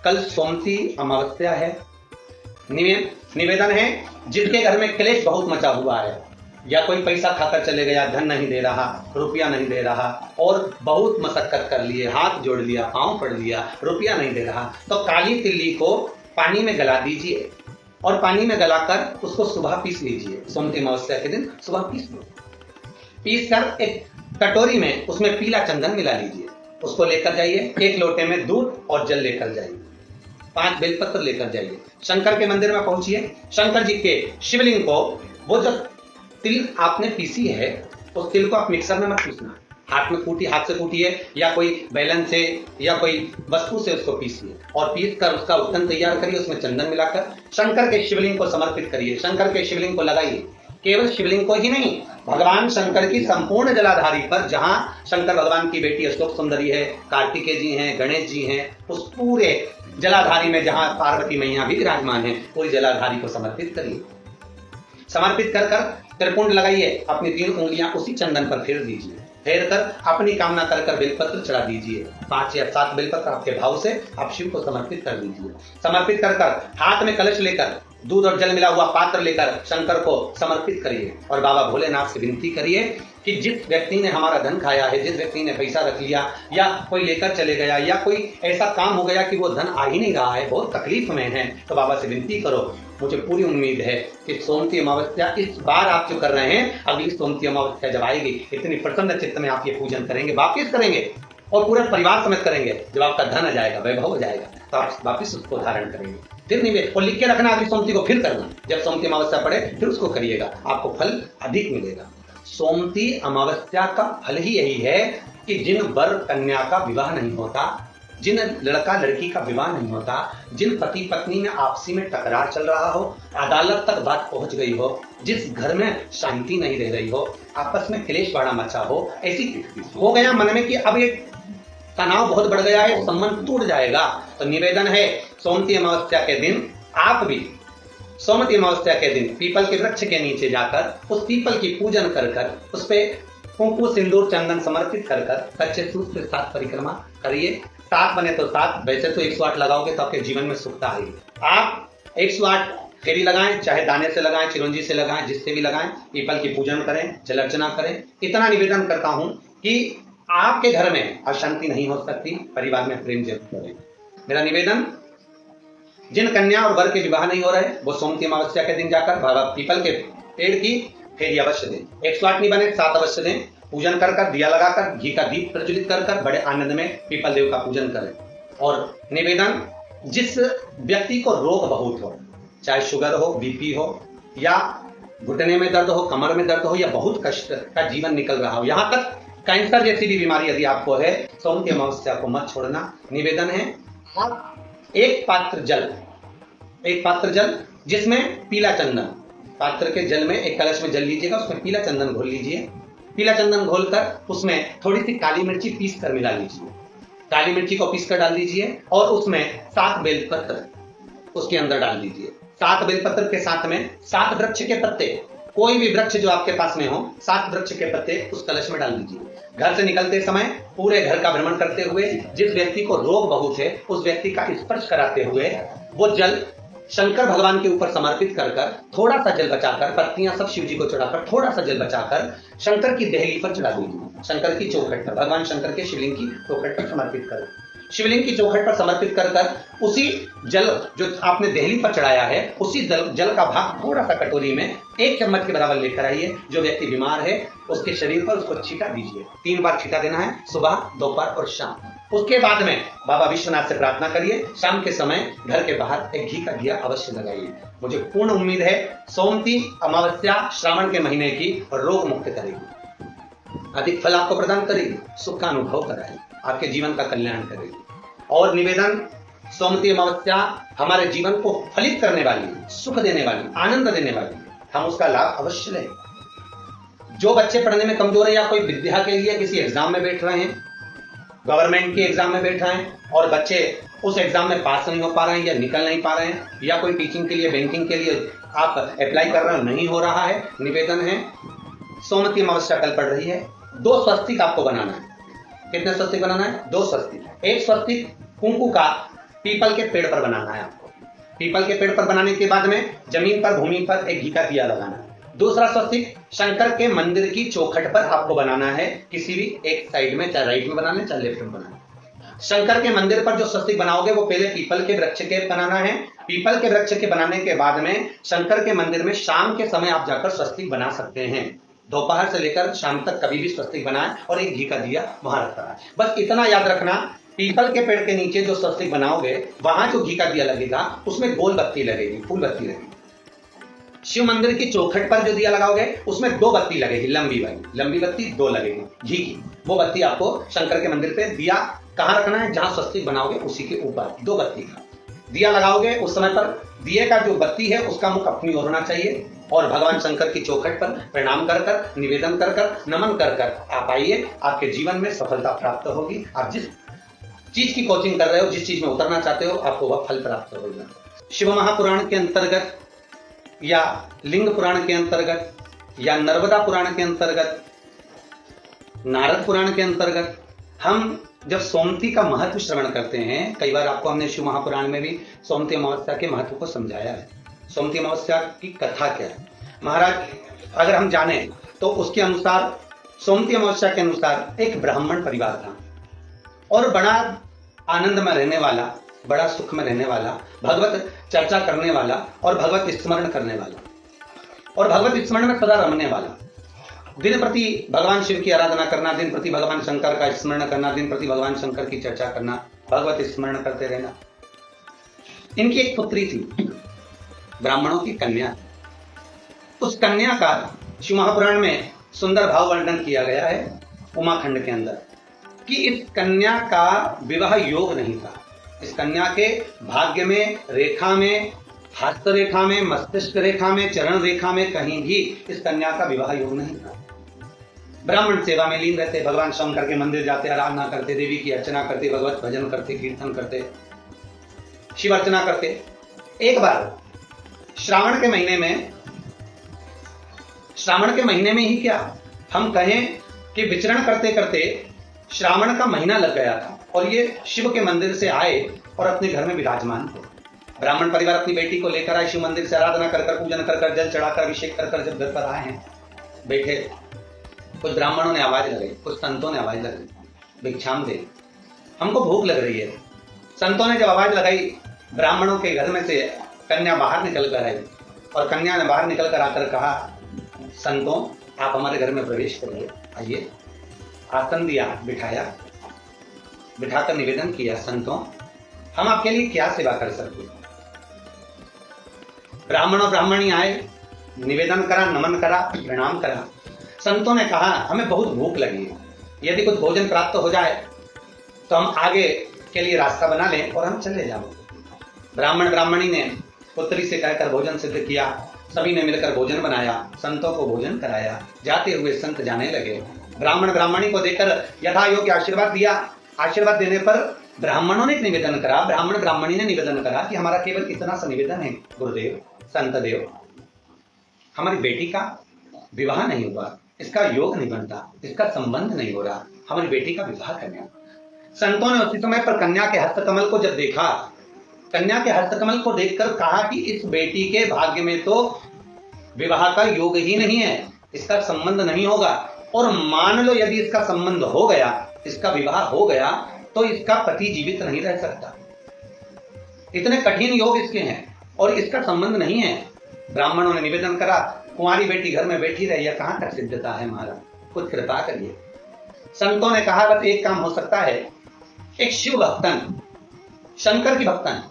कल सोमती अमावस्या है। निवेदन है, जिनके घर में क्लेश बहुत मचा हुआ है या कोई पैसा खाकर चले गया, धन नहीं दे रहा, रुपया नहीं दे रहा और बहुत मशक्कत कर लिए, हाथ जोड़ लिया, पांव पड़ लिया, रुपया नहीं दे रहा, तो काली तिल्ली को पानी में गला दीजिए और पानी में गलाकर उसको सुबह पीस लीजिए। सोमती अमावस्या के दिन सुबह पीस लो। पीस कर एक कटोरी में उसमें पीला चंदन मिला लीजिए, उसको लेकर जाइए। एक लोटे में दूध और जल लेकर जाइए। 5 बेलपत्र लेकर जाइए। शंकर के मंदिर में पहुंचिए। शंकर जी के शिवलिंग को, वो जो तिल आपने पीसी है उस तिल को आप मिक्सर में मत पीसना, हाथ से कूटिए या कोई बैलन से या कोई वस्तु से उसको पीसिए और पीस कर उसका उत्तन तैयार करिए। उसमें चंदन मिलाकर शंकर के शिवलिंग को समर्पित करिए। शंकर के शिवलिंग को लगाइए। केवल शिवलिंग को ही नहीं, भगवान शंकर की संपूर्ण जलाधारी पर, जहां शंकर भगवान की बेटी अशोक सुंदरी है, कार्तिकेय जी हैं, गणेश जी हैं, उस पूरे जलाधारी में जहां पार्वती मैया भी विराजमान है, पूरी जलाधारी को समर्पित करिए। समर्पित कर त्रिपुंड लगाइए। अपनी 3 उंगलियां उसी चंदन पर फेर दीजिए। फेर कर अपनी कामना कर बेलपत्र चढ़ा दीजिए। 5 या 7 बेलपत्र आपके भाव से आप शिव को समर्पित कर दीजिए। समर्पित कर हाथ में कलश लेकर, दूध और जल मिला हुआ पात्र लेकर शंकर को समर्पित करिए और बाबा भोलेनाथ से विनती करिए कि जिस व्यक्ति ने हमारा धन खाया है, जिस व्यक्ति ने पैसा रख लिया या कोई लेकर चले गया या कोई ऐसा काम हो गया कि वो धन आ ही नहीं रहा है, बहुत तकलीफ में है, तो बाबा से विनती करो। मुझे पूरी उम्मीद है कि सोमती अमावस्या इस बार आप जो कर रहे हैं, अगली सोमती अमावस्या जब आएगी, इतनी प्रसन्न चित्त में आप ये पूजन करेंगे, वापिस करेंगे और पूरे परिवार समेत करेंगे। जब आपका धन आ जाएगा, वैभव हो जाएगा, तो आप वापिस उसको धारण करेंगे। फिर निवेद और लिख के रखना, अगली सोमती को फिर करना। जब सोमती अमावस्या पड़े फिर उसको करिएगा, आपको फल अधिक मिलेगा। सोमती अमावस्या का फल ही यही है कि जिन वर कन्या का विवाह नहीं होता, जिन लड़का लड़की का विवाह नहीं होता, जिन पति पत्नी में आपसी में टकरार चल रहा हो, अदालत तक बात पहुंच गई हो, जिस घर में शांति नहीं रह रही हो, आपस में क्लेश बड़ा मचा हो, ऐसी हो गया मन में कि अब ये तनाव बहुत बढ़ गया है, संबंध टूट जाएगा, तो निवेदन है सोमती अमावस्या के दिन आप भी सोमती अमावस्या के दिन पीपल के वृक्ष के नीचे जाकर उस पीपल की पूजन कर उस पे कुंकु सिंदूर चंदन समर्पित कर कच्चे सूत से 7 परिक्रमा करिए। 7 बने तो 7, वैसे तो 108 लगाओगे तो आपके जीवन में सुखता आएगी। आप 108 फेरी लगाएं, चाहे दाने से लगाएं, चिरंजी से लगाएं, जिससे भी लगाएं, पीपल की पूजन करें, जल अर्चना करें। इतना निवेदन करता हूं कि आपके घर में अशांति नहीं हो सकती, परिवार में प्रेम जरूर करें। मेरा निवेदन, जिन कन्या और वर के विवाह नहीं हो रहे, वो सोमती अमावस्या के दिन जाकर बाबा पीपल के पेड़ की फेरी अवश्य दें। 108 नहीं बने 7 अवश्य दें। पूजन कर दिया लगाकर, घी का दीप प्रज्वलित कर बड़े आनंद में पीपल देव का पूजन करें। और निवेदन, जिस व्यक्ति को रोग बहुत हो, चाहे शुगर हो, बीपी हो या घुटने में दर्द हो, कमर में दर्द हो या बहुत कष्ट का जीवन निकल रहा हो, यहाँ तक कैंसर जैसी भी बीमारी यदि आपको है, सोमती अमावस्या को मत छोड़ना। निवेदन है, आप एक पात्र जल जिसमें पीला चंदन, पात्र के जल में एक कलश में जल लीजिएगा, उसमें पीला चंदन घोल लीजिए। पीला चंदन घोलकर उसमें थोड़ी सी काली मिर्ची पीस कर मिला लीजिए। काली मिर्ची को पीस कर डाल दीजिए और उसमें 7 बेलपत्र उसके अंदर डाल दीजिए। 7 बेलपत्र के साथ में 7 वृक्ष के पत्ते, कोई भी वृक्ष जो आपके पास में हो, 7 वृक्ष के पत्ते उस कलश में डाल दीजिए। घर से निकलते समय पूरे घर का भ्रमण करते हुए, जिस व्यक्ति को रोग बहुत है उस व्यक्ति का स्पर्श कराते हुए वो जल शंकर भगवान के ऊपर समर्पित कर थोड़ा सा जल बचाकर, पत्तियां सब शिव जी को चढ़ाकर थोड़ा सा जल बचाकर शंकर की देहली पर चढ़ा दीजिए। शंकर की चौखट पर, भगवान शंकर के शिवलिंग की चौखट पर समर्पित करें। शिवलिंग की चौखट पर समर्पित कर उसी जल जो आपने देहली पर चढ़ाया है, उसी जल का भाग थोड़ा सा कटोरी में 1 चम्मच के बराबर लेकर आइए। जो व्यक्ति बीमार है उसके शरीर पर उसको छींटा दीजिए। 3 बार छींटा देना है, सुबह, दोपहर और शाम। उसके बाद में बाबा विश्वनाथ से प्रार्थना करिए। शाम के समय घर के बाहर एक घी का दिया अवश्य लगाइए। मुझे पूर्ण उम्मीद है सोमती अमावस्या श्रावण के महीने की रोग मुक्त करेगी, अधिक फल आपको प्रदान करेगी, सुख का अनुभव कराएगी, आपके जीवन का कल्याण करेगी। और निवेदन, सोमती अमावस्या हमारे जीवन को फलित करने वाली, सुख देने वाली, आनंद देने वाली, हम उसका लाभ अवश्य लें। जो बच्चे पढ़ने में कमजोर है या कोई विद्या के लिए किसी एग्जाम में बैठ रहे हैं, गवर्नमेंट के एग्जाम में बैठ रहे हैं और बच्चे उस एग्जाम में पास नहीं हो पा रहे हैं या निकल नहीं पा रहे हैं, या कोई टीचिंग के लिए, बैंकिंग के लिए आप अप्लाई कर रहे हो, नहीं हो रहा है, निवेदन है, सोमती अमावस्या कल पड़ रही है, 2 स्वस्तिक आपको बनाना है। कितने स्वस्तिक बनाना है? 2 स्वस्तिक। एक स्वस्तिक कुंकु का पीपल के पेड़ पर बनाना है आपको। पीपल के पेड़ पर बनाने के बाद में जमीन पर, भूमि पर एक घी का दिया लगाना। दूसरा स्वस्तिक शंकर के मंदिर की चौखट पर आपको बनाना है, किसी भी एक साइड में, चाहे राइट में बना लें चाहे लेफ्ट में बना लें। शंकर के मंदिर पर जो स्वस्तिक बनाओगे वो पहले पीपल के वृक्ष के बनाना है। पीपल के वृक्ष के बनाने के बाद में शंकर के मंदिर में शाम के समय आप जाकर स्वस्तिक बना सकते हैं। दोपहर से लेकर शाम तक कभी भी स्वस्तिक बनाएं और एक घी का दिया वहां रखना है। बस इतना याद रखना, पीपल के पेड़ के नीचे जो स्वस्तिक बनाओगे वहां जो घी का दिया लगेगा उसमें गोल बत्ती लगेगी, फूल बत्ती लगेगी। शिव मंदिर की चौखट पर जो दिया लगाओगे उसमें 2 बत्ती लगेगी, लंबी वाली, लंबी बत्ती 2 लगेगी घी की। वो बत्ती आपको शंकर के मंदिर पे दिया कहां रखना है, जहां स्वस्तिक बनाओगे उसी के ऊपर 2 बत्ती का दिया लगाओगे। उस समय पर दिए का जो बत्ती है उसका मुख अपनी ओर होना चाहिए और भगवान शंकर की चौखट पर प्रणाम कर कर, निवेदन कर कर, नमन कर कर आप आइए। आपके जीवन में सफलता प्राप्त होगी। आप जिस चीज की कोचिंग कर रहे हो, जिस चीज में उतरना चाहते हो, आपको वह फल प्राप्त होगा। शिव महापुराण के अंतर्गत या लिंग पुराण के अंतर्गत या नर्मदा पुराण के अंतर्गत, नारद पुराण के अंतर्गत हम जब सोमती का महत्व श्रवण करते हैं, कई बार आपको हमने शिव महापुराण में भी सोमती अमावस्या के महत्व को समझाया है। सोमती अमावस्या की कथा क्या है महाराज, अगर हम जाने तो उसके अनुसार, सोमती अमावस्या के अनुसार एक ब्राह्मण परिवार था और बड़ा आनंद में रहने वाला, बड़ा सुख में रहने वाला, भगवत चर्चा करने वाला और भगवत स्मरण करने वाला और भगवत स्मरण में सदा रमने वाला, दिन प्रति भगवान शिव की आराधना करना, दिन प्रति भगवान शंकर का स्मरण करना, दिन प्रति भगवान शंकर की चर्चा करना, भगवत स्मरण करते रहना। इनकी एक पुत्री थी, ब्राह्मणों की कन्या। उस कन्या का शिव महापुराण में सुंदर भाव वर्णन किया गया है उमाखंड के अंदर कि इस कन्या का विवाह योग नहीं था। इस कन्या के भाग्य में, रेखा में, हस्त रेखा में, मस्तिष्क रेखा में, चरण रेखा में कहीं भी इस कन्या का विवाह योग नहीं था। ब्राह्मण सेवा में लीन रहते, भगवान शंकर के मंदिर जाते, आराधना करते, देवी की अर्चना करते, भगवत भजन करते, कीर्तन करते, शिव अर्चना करते। एक बार श्रावण के महीने में ही क्या हम कहें कि विचरण करते करते श्रावण का महीना लग गया था और ये शिव के मंदिर से आए और अपने घर में विराजमान थे। ब्राह्मण परिवार अपनी बेटी को लेकर आए, शिव मंदिर से आराधना कर कर, पूजन कर कर, जल चढ़ाकर, अभिषेक कर कर जब घर पर आए हैं, बैठे, कुछ ब्राह्मणों ने आवाज लगाई, कुछ संतों ने आवाज लगाई, भिक्षाम दे, हमको भूख लग रही है। संतों ने जब आवाज लगाई, ब्राह्मणों के घर में से कन्या बाहर निकल कर आई और कन्या ने बाहर निकल कर आकर कहा, संतों आप हमारे घर में प्रवेश करिए, आइए। आसन दिया, बिठाया, बिठाकर निवेदन किया, संतों हम आपके लिए क्या सेवा कर सकते हैं। ब्राह्मण और ब्राह्मणी आए, निवेदन करा, नमन करा, प्रणाम करा। संतों ने कहा हमें बहुत भूख लगी है, यदि कुछ भोजन प्राप्त हो जाए तो हम आगे के लिए रास्ता बना लें और हम चले जाओ। ब्राह्मण ब्राह्मणी ने पुत्री से कहकर भोजन सिद्ध किया, सभी ने मिलकर भोजन बनाया, संतों को भोजन कराया। जाते हुए संत जाने लगे। ब्राह्मण ब्राह्मणी को देकर यथा योग्य आशीर्वाद दिया। आशीर्वाद देने पर ब्राह्मणों ने निवेदन करा, ब्राह्मण ब्राह्मणी ने निवेदन करा कि हमारा केवल इतना सा निवेदन है, गुरुदेव, संत देव, हमारी बेटी का विवाह नहीं हुआ, इसका योग नहीं बनता, इसका संबंध नहीं हो रहा, हमारी बेटी का विवाह करना। संतों ने उसी समय पर कन्या के हस्तकमल को जब देखा, कन्या के हस्तकमल को देखकर कहा कि इस बेटी के भाग्य में तो विवाह का योग ही नहीं है, इसका संबंध नहीं होगा, और मान लो यदि इसका संबंध हो गया, इसका विवाह हो गया, तो इसका पति जीवित नहीं रह सकता। इतने कठिन योग इसके हैं और इसका संबंध नहीं है। ब्राह्मणों ने निवेदन करा, कुंवारी बेटी घर में बैठी रही है, कहां तक सिद्धता है महाराज, कुछ कृपा करिए। संतों ने कहा बस एक काम हो सकता है, एक शिव भक्तन, शंकर की भक्तन,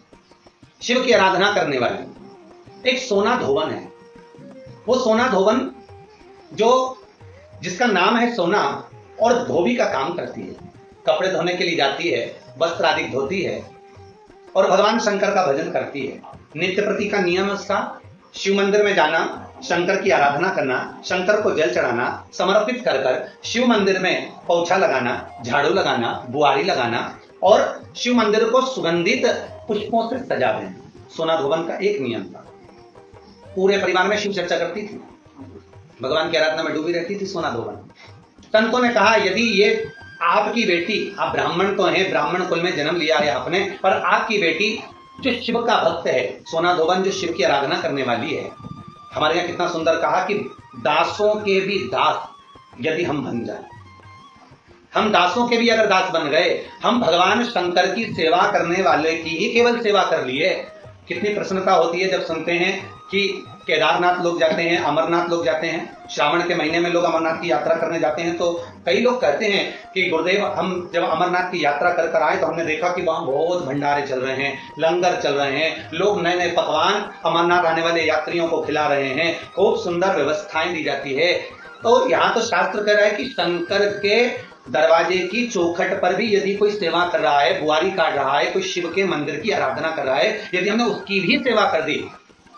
शिव की आराधना करने वाली एक सोना धोवन है। वो सोना धोवन जिसका नाम है सोना और धोबी का काम करती है, कपड़े धोने के लिए जाती है, वस्त्र आदि धोती है और भगवान शंकर का भजन करती है। नित्य प्रति का नियम उसका शिव मंदिर में जाना, शंकर की आराधना करना, शंकर को जल चढ़ाना, समर्पित कर कर शिव मंदिर में पोछा लगाना, झाड़ू लगाना, बुआरी लगाना और शिव मंदिर को सुगंधित पुष्पों से सजा देना। सोना धोवन का एक नियम था। पूरे परिवार में शिव चर्चा करती थी, भगवान की आराधना में डूबी रहती थी सोना धोवन। संतों ने कहा यदि ये आपकी बेटी, आप ब्राह्मण तो हैं, ब्राह्मण कुल में जन्म लिया है आपने, पर आपकी बेटी जो शिव का भक्त है, सोना धोवन जो शिव की आराधना करने वाली है, हमारे यहाँ कितना सुंदर कहा कि दासों के भी दास यदि हम बन जाए, हम दासों के भी अगर दास बन गए, हम भगवान शंकर की सेवा करने वाले की ही केवल सेवा कर लिए, कितनी प्रसन्नता होती है जब सुनते हैं कि केदारनाथ लोग जाते हैं, अमरनाथ लोग जाते हैं, श्रावण के महीने में लोग अमरनाथ की यात्रा करने जाते हैं, तो कई लोग कहते हैं कि गुरुदेव हम जब अमरनाथ की यात्रा कर कर आए तो हमने देखा कि वहाँ बहुत भंडारे चल रहे हैं, लंगर चल रहे हैं, लोग नए नए पकवान अमरनाथ आने वाले यात्रियों को खिला रहे हैं, खूब सुंदर व्यवस्थाएं दी जाती है। तो यहाँ तो शास्त्र कह रहा है कि शंकर के दरवाजे की चौखट पर भी यदि कोई सेवा कर रहा है, बुआरी काट रहा है, कोई शिव के मंदिर की आराधना कर रहा है, यदि हमने उसकी भी सेवा कर दी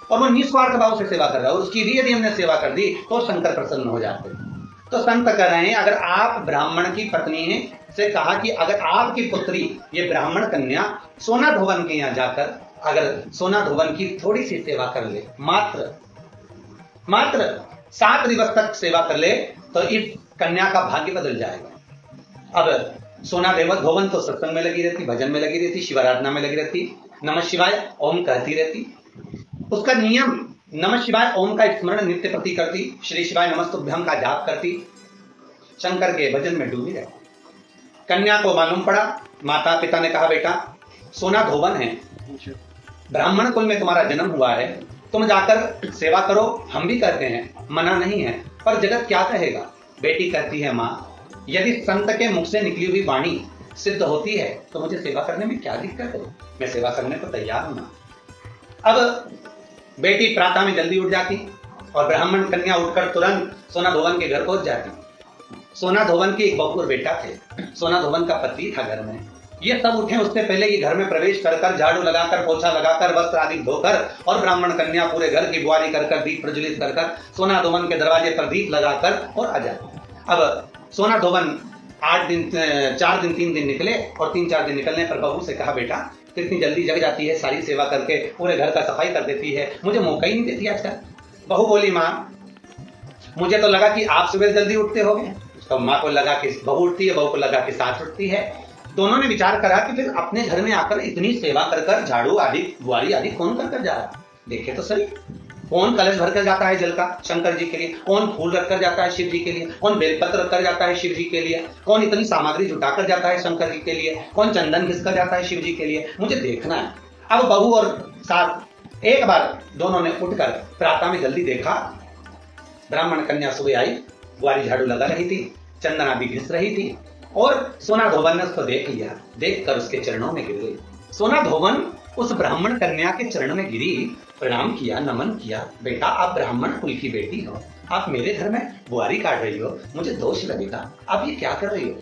और वो निस्वार्थ भाव से सेवा कर रहा है, उसकी भी यदि हमने सेवा कर दी तो शंकर प्रसन्न हो जाते हैं। तो संत कह रहे हैं अगर आप ब्राह्मण की पत्नी हैं, से कहा कि अगर आपकी पुत्री ये ब्राह्मण कन्या सोना धोवन के यहाँ जाकर अगर सोना धोवन की थोड़ी सी सेवा कर ले, मात्र 7 दिवस तक सेवा कर ले, तो इस कन्या का भाग्य बदल जाएगा। अब सोना धोवन तो सत्संग में लगी रहती, भजन में लगी रहती, शिवाराधना में लगी रहती, नमः शिवाय ओम कहती रहती, उसका नियम नमः शिवाय ओम का स्मरण नित्य प्रति करती, श्री शिवाय नमस्तुभ्यम का जाप करती, शंकर के भजन में डूबी रहती। कन्या को मालूम पड़ा, माता पिता ने कहा बेटा सोना धोवन है, ब्राह्मण कुल में तुम्हारा जन्म हुआ है, तुम जाकर सेवा करो, हम भी करते हैं, मना नहीं है, पर जगत क्या कहेगा। बेटी कहती है माँ यदि संत के मुख से निकली हुई वाणी सिद्ध होती है तो मुझे सेवा करने में क्या दिक्कत है, मैं सेवा करने को तैयार हूं। अब बेटी प्रातः में जल्दी उठ जाती और ब्राह्मण कन्या उठकर तुरंत सोना धोवन के घर पहुंच जाती। सोना धोवन की एक बहू और बेटा थे, सोना धोवन का पति था घर में। ये सब उठे उससे पहले ये घर में प्रवेश कर झाड़ू लगाकर, पोछा लगाकर, वस्त्र आदि धोकर और ब्राह्मण कन्या पूरे घर की बुआरी कर दीप प्रज्वलित कर सोना धोवन के दरवाजे पर दीप लगाकर और आ जाती। अब सोना धोवन 4 दिन 3 दिन निकले और 3-4 दिन निकलने पर बहू से कहा बेटा कितनी जल्दी जग जाती है, सारी सेवा करके पूरे घर का सफाई कर देती है, मुझे मौका ही नहीं देती आजकल। बहू बोली माँ मुझे तो लगा कि आप सुबह जल्दी उठते होगे। तो माँ को लगा कि बहू उठती है, बहू को लगा कि सास उठती है। दोनों ने विचार करा कि फिर अपने घर में आकर इतनी सेवा कर झाड़ू आदि बुआरी आदि कौन कर जा रहा है, देखे तो सही। कौन कलश भर कर जाता है जल का शंकर जी के लिए, कौन फूल रखकर जाता है शिव जी के लिए, कौन बेलपत्र रखकर जाता है शिव जी के लिए, कौन इतनी सामग्री जुटाकर जाता है शंकर जी के लिए, कौन चंदन घिसकर जाता है शिव जी के लिए, मुझे देखना है। अब बहू और सास एक बार दोनों ने उठकर प्रातः में जल्दी देखा, ब्राह्मण कन्या सुबह आई, बुआरी झाड़ू लगा रही थी, चंदन आदि घिस रही थी और सोना धोवन ने उसको देख लिया, देखकर उसके चरणों में गिर गई। सोना धोवन उस ब्राह्मण कन्या के चरणों में गिरी, प्रणाम किया, नमन किया, बेटा आप ब्राह्मण कुल की बेटी हो, आप मेरे घर में बुआरी काट रही हो, मुझे दोष लगेगा, आप ये क्या कर रही हो,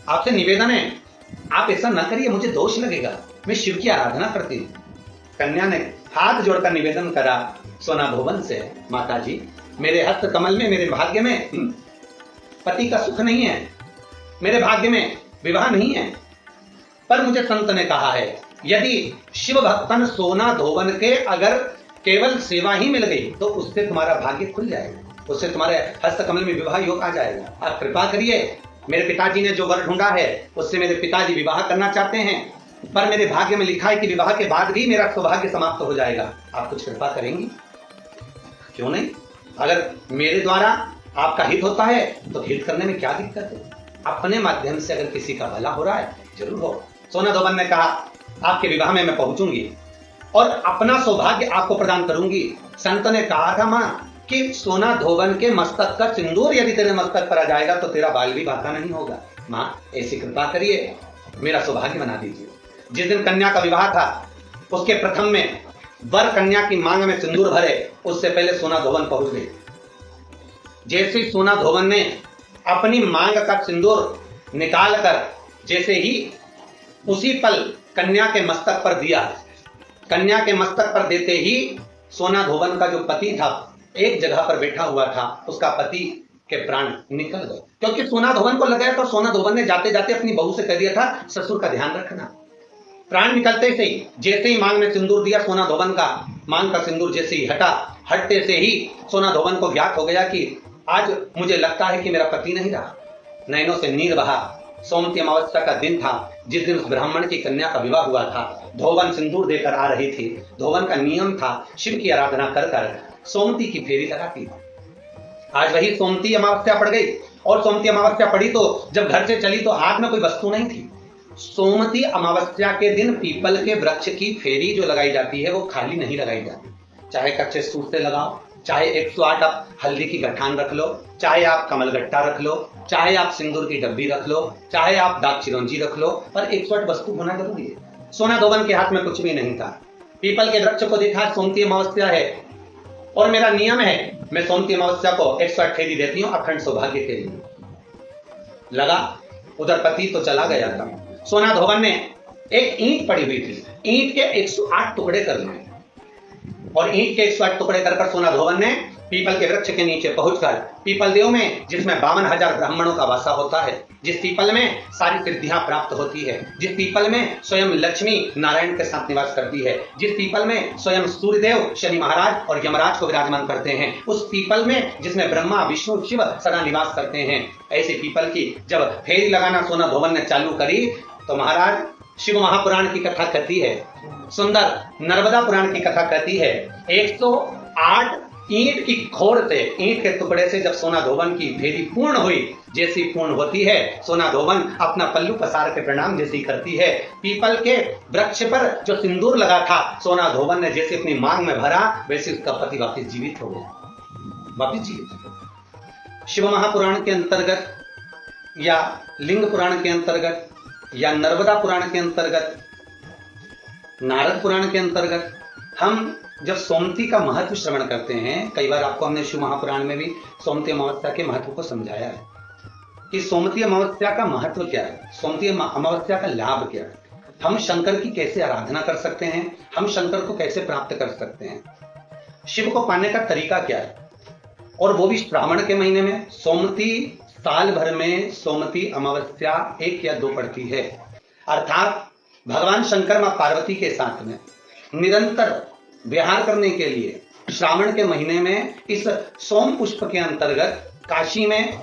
आपसे निवेदन है आप ऐसा न करिए, मुझे दोष लगेगा, मैं शिव की आराधना करती हूँ। कन्या ने हाथ जोड़कर निवेदन करा सोना धोवन से, माता जी मेरे हस्त कमल में, मेरे भाग्य में पति का सुख नहीं है, मेरे भाग्य में विवाह नहीं है, पर मुझे संत ने कहा है यदि शिव भक्तन सोना धोवन के अगर केवल सेवा ही मिल गई तो उससे तुम्हारा भाग्य खुल जाएगा, उससे तुम्हारे हस्त कमल में विवाह योग आ जाएगा। आप कृपा करिए, मेरे पिताजी ने जो वर ढूंढा है उससे मेरे पिताजी विवाह करना चाहते हैं, पर मेरे भाग्य में लिखा है कि विवाह के बाद भी मेरा सौभाग्य समाप्त हो जाएगा, आप कुछ कृपा करेंगी? क्यों नहीं, अगर मेरे द्वारा आपका हित होता है तो हित करने में क्या दिक्कत है, अपने माध्यम से अगर किसी का भला हो रहा है जरूर हो। सोना धोवन ने कहा आपके विवाह में मैं पहुंचूंगी और अपना सौभाग्य आपको प्रदान करूंगी। संत ने कहा था मां कि सोना धोवन के मस्तक का सिंदूर यदि तेरे मस्तक पर आ जाएगा तो तेरा बाल भी बाका नहीं होगा, मां ऐसी कृपा करिए, मेरा सौभाग्य बना दीजिए। जिस दिन कन्या का विवाह था उसके प्रथम में वर कन्या की मांग में सिंदूर भरे, उससे पहले सोना धोवन पहुंच गए। जैसे ही सोना धोवन ने अपनी मांग का सिंदूर निकालकर जैसे ही उसी पल कन्या के मस्तक पर दिया, कन्या के मस्तक पर देते ही सोना धोवन का जो पति था एक जगह पर बैठा हुआ था, उसका पति के प्राण निकल गए, क्योंकि सोना धोवन को लगाया तो सोना धोवन ने जाते जाते अपनी बहू से कह दिया था ससुर का ध्यान रखना। प्राण निकलते से ही जैसे ही मांग में सिंदूर दिया, सोना धोवन का मांग का सिंदूर जैसे ही हटा, हटते से ही सोना धोवन को ज्ञात हो गया कि आज मुझे लगता है कि मेरा पति नहीं रहा। नैनों से नीर बहा, सोमवती अमावस्या का दिन था जिस दिन उस ब्राह्मण की कन्या का विवाह हुआ था। धोवन सिंदूर देकर आ रही थी। धोवन का नियम था शिव की आराधना कर कर सोमवती की फेरी लगाती। आज वही सोमवती अमावस्या पड़ गई, और सोमवती अमावस्या पड़ी तो जब घर से चली तो हाथ में कोई वस्तु नहीं थी। सोमवती अमावस्या के दिन पीपल के वृक्ष की फेरी जो लगाई जाती है वो खाली नहीं लगाई जाती। चाहे कच्चे सूत से लगाओ, चाहे 108 आप हल्दी की गठान रख लो, चाहे आप कमलगट्टा रख लो, चाहे आप सिंदूर की डब्बी रख लो, चाहे आप दाग चिरौंजी रख लो, पर 108 वस्तु होना जरूरी है। सोना धोवन के हाथ में कुछ भी नहीं था। पीपल के वृक्ष को देखा, सोमवती अमावस्या है और मेरा नियम है मैं सोमवती अमावस्या को 108 फेरी देती हूँ अखंड सौभाग्य के लिए। लगा, उधर पति तो चला गया था। सोना धोवन ने एक ईंट पड़ी हुई थी, ईंट के 108 टुकड़े कर लिए, और ईंट के 108 टुकड़े कर सोना धोवन ने पीपल के वृक्ष के नीचे पहुंचकर पीपल देव में, जिसमें 52,000 ब्राह्मणों का वासा होता है, जिस पीपल में सारी सिद्धियां प्राप्त होती है, जिस पीपल में स्वयं लक्ष्मी नारायण के साथ निवास करती है, जिस पीपल में स्वयं सूर्यदेव शनि महाराज और यमराज को विराजमान करते हैं, उस पीपल में जिसमें ब्रह्मा विष्णु शिव सदा निवास करते हैं, ऐसे पीपल की जब फेरी लगाना सोना धोवन ने चालू करी तो महाराज शिव महापुराण की कथा कहती है, सुंदर नर्मदा पुराण की कथा कहती है, 108 ईंट की खोर से, ईंट के टुकड़े से जब सोना धोवन की फेरी पूर्ण हुई, जैसी पूर्ण होती है सोना धोवन अपना पल्लू पसार के प्रणाम जैसी करती है। पीपल के वृक्ष पर जो सिंदूर लगा था सोना धोवन ने जैसे अपनी मांग में भरा, वैसे उसका पति वापिस जीवित हो गया, वापिस जीवित। शिव महापुराण के अंतर्गत या लिंग पुराण के अंतर्गत या नर्मदा पुराण के अंतर्गत, नारद पुराण के अंतर्गत हम जब सोमवती का महत्व श्रवण करते हैं, कई बार आपको हमने शिव महापुराण में भी सोमवती अमावस्या के महत्व को समझाया है कि सोमवती अमावस्या का महत्व क्या है, सोमवती अमावस्या का लाभ क्या है, हम शंकर की कैसे आराधना कर सकते हैं, हम शंकर को कैसे प्राप्त कर सकते हैं, शिव को पाने का तरीका क्या है, और वो भी श्रावण के महीने में। सोमवती साल भर में सोमवती अमावस्या 1 या 2 पड़ती है, अर्थात भगवान शंकर मां पार्वती के साथ में निरंतर विहार करने के लिए श्रावण के महीने में इस सोम पुष्प के अंतर्गत काशी में,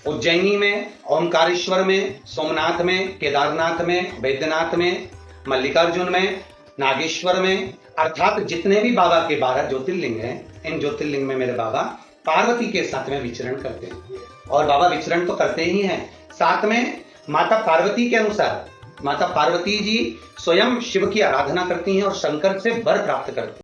उज्जैनी में, ओमकारेश्वर में, सोमनाथ में, केदारनाथ में, वैद्यनाथ में, मल्लिकार्जुन में, नागेश्वर में, अर्थात जितने भी बाबा के 12 ज्योतिर्लिंग हैं, इन ज्योतिर्लिंग में मेरे बाबा पार्वती के साथ में विचरण करते हैं। और बाबा विचरण तो करते ही हैं, साथ में माता पार्वती के अनुसार माता पार्वती जी स्वयं शिव की आराधना करती हैं और शंकर से वर प्राप्त करती हैं।